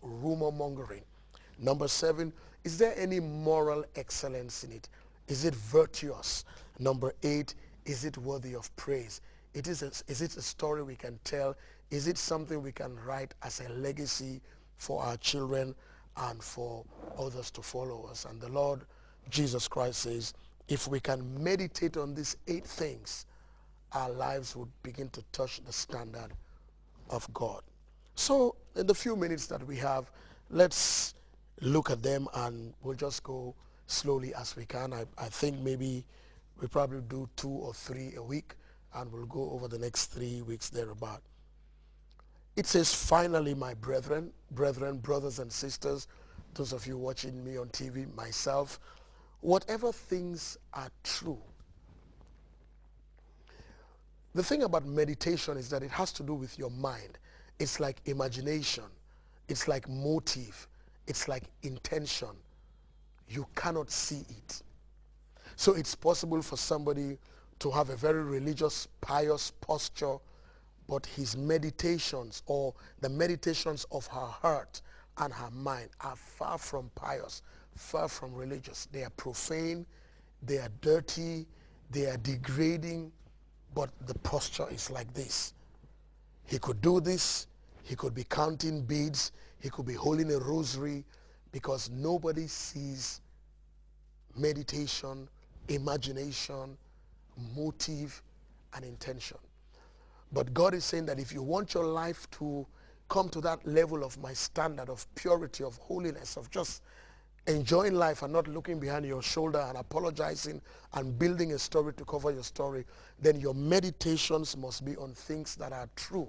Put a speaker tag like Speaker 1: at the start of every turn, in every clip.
Speaker 1: rumor mongering? Number 7, is there any moral excellence in it? Is it virtuous? Number 8, is it worthy of praise? Is it a story we can tell? Is it something we can write as a legacy for our children and for others to follow us? And the Lord Jesus Christ says, if we can meditate on these 8 things, our lives would begin to touch the standard of God. So in the few minutes that we have, let's look at them, and we'll just go slowly as we can. I think maybe we probably do 2 or 3 a week, and we'll go over the next 3 weeks thereabout. It says, finally, my brethren, brothers and sisters, those of you watching me on TV, myself, whatever things are true. The thing about meditation is that it has to do with your mind. It's like imagination. It's like motive. It's like intention. You cannot see it. So it's possible for somebody to have a very religious, pious posture, but his meditations or the meditations of her heart and her mind are far from pious, far from religious. They are profane, they are dirty, they are degrading, but the posture is like this. He could do this, he could be counting beads, he could be holding a rosary, because nobody sees meditation, imagination, motive, and intention. But God is saying that if you want your life to come to that level of my standard of purity, of holiness, of just enjoying life and not looking behind your shoulder and apologizing and building a story to cover your story, then your meditations must be on things that are true.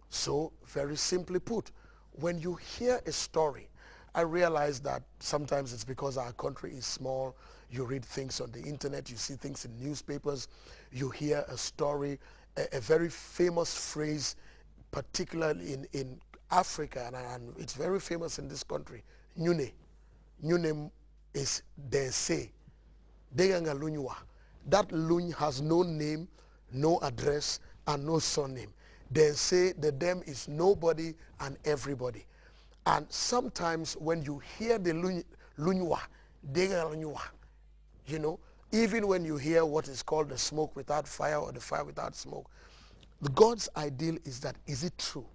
Speaker 1: So, very simply put, when you hear a story, I realize that sometimes it's because our country is small. You read things on the internet, you see things in newspapers, you hear a story, a very famous phrase, particularly in Africa, and it's very famous in this country, Nyune. Nyune is they say. That luny has no name, no address, and no surname. They say the them is nobody and everybody. And sometimes when you hear the lunywa, you know, even when you hear what is called the smoke without fire or the fire without smoke, the God's ideal is that, is it true?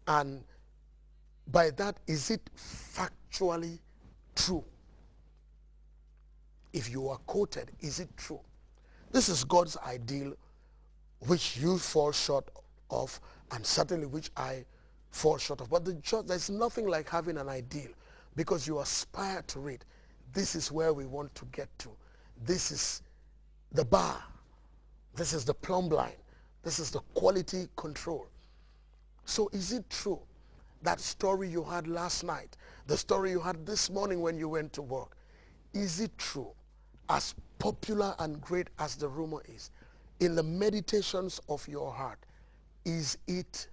Speaker 1: And by that, is it factually true? If you are quoted, is it true? This is God's ideal, which you fall short of, and certainly which I fall short of. But there's nothing like having an ideal, because you aspire to it. This is where we want to get to. This is the bar. This is the plumb line. This is the quality control. So is it true? That story you had last night, the story you had this morning when you went to work, is it true? As popular and great as the rumor is, in the meditations of your heart, is it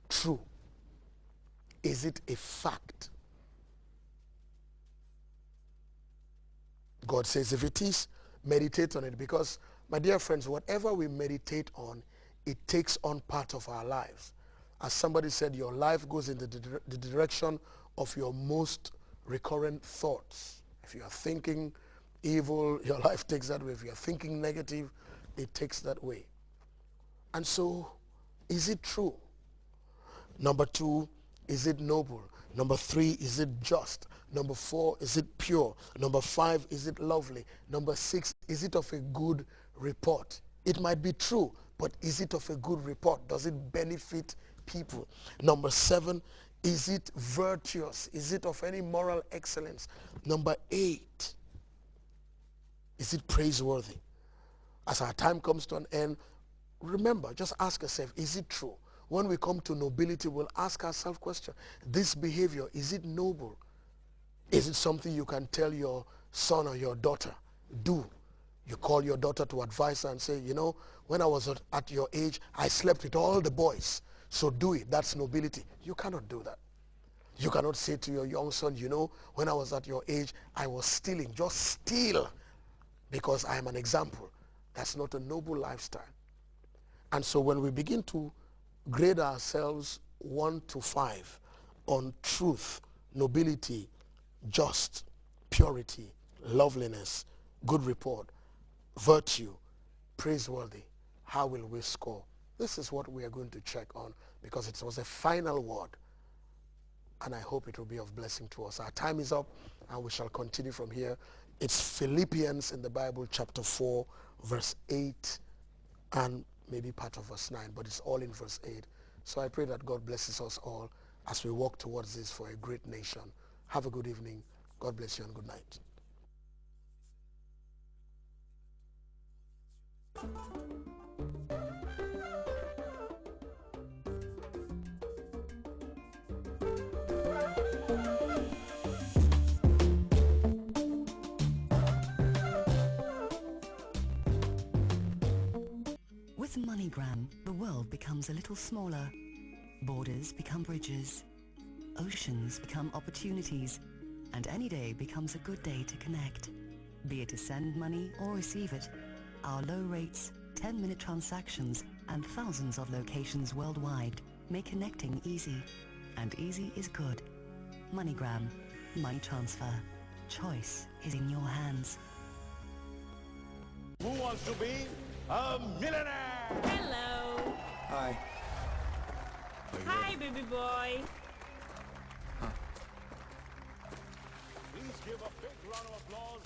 Speaker 1: true? Is it a fact? God says if it is, meditate on it, because, my dear friends, whatever we meditate on, it takes on part of our lives. As somebody said, your life goes in the direction of your most recurrent thoughts. If you are thinking evil, your life takes that way. If you are thinking negative, it takes that way. And so, is it true? Number 2, is it noble? Number 3, is it just? Number 4, is it pure? Number 5, is it lovely? Number 6, is it of a good report? It might be true, but is it of a good report? Does it benefit people? Number 7, is it virtuous? Is it of any moral excellence? Number 8, is it praiseworthy? As our time comes to an end, remember, just ask yourself, is it true? When we come to nobility, we'll ask ourselves question, this behavior, is it noble? Is it something you can tell your son or your daughter, do? You call your daughter to advise her and say, you know, when I was at your age, I slept with all the boys, so do it. That's nobility. You cannot do that. You cannot say to your young son, you know, when I was at your age, I was stealing. Just steal because I am an example. That's not a noble lifestyle. And so when we begin to grade ourselves 1 to 5 on truth, nobility, just, purity, loveliness, good report, virtue, praiseworthy, how will we score? This is what we are going to check on because it was a final word, and I hope it will be of blessing to us. Our time is up and we shall continue from here. It's Philippians in the Bible, chapter 4, verse 8 and maybe part of verse 9, but it's all in verse 8. So I pray that God blesses us all as we walk towards this for a great nation. Have a good evening. God bless you and good night.
Speaker 2: With MoneyGram, the world becomes a little smaller. Borders become bridges. Oceans become opportunities. And any day becomes a good day to connect. Be it to send money or receive it. Our low rates, 10-minute transactions, and thousands of locations worldwide make connecting easy. And easy is good. MoneyGram. Money transfer. Choice is in your hands.
Speaker 3: Who wants to be a millionaire?
Speaker 4: Hello.
Speaker 5: Hi.
Speaker 4: Hi, baby boy.
Speaker 3: Please give a big round of applause.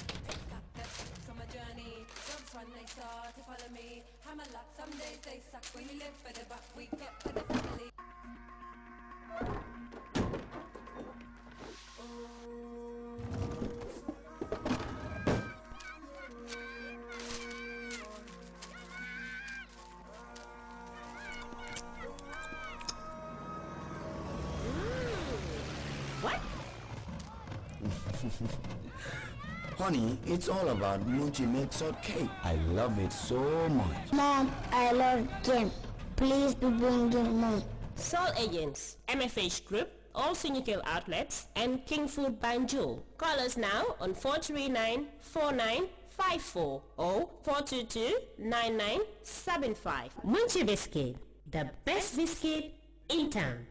Speaker 6: On my journey, jumps when they start to follow me. Hammer luck, some days they suck. We live for the buck, we get for the family.
Speaker 4: What?
Speaker 5: Honey, it's all about Munchie made salt cake. I love it so much.
Speaker 7: Mom, I love game. Please be bringing Mom.
Speaker 4: Sole agents, MFH Group, all Sunical outlets, and King Food Banjul. Call us now on 439-4954 or 422-9975. Munchie Biscuit, the best biscuit in town.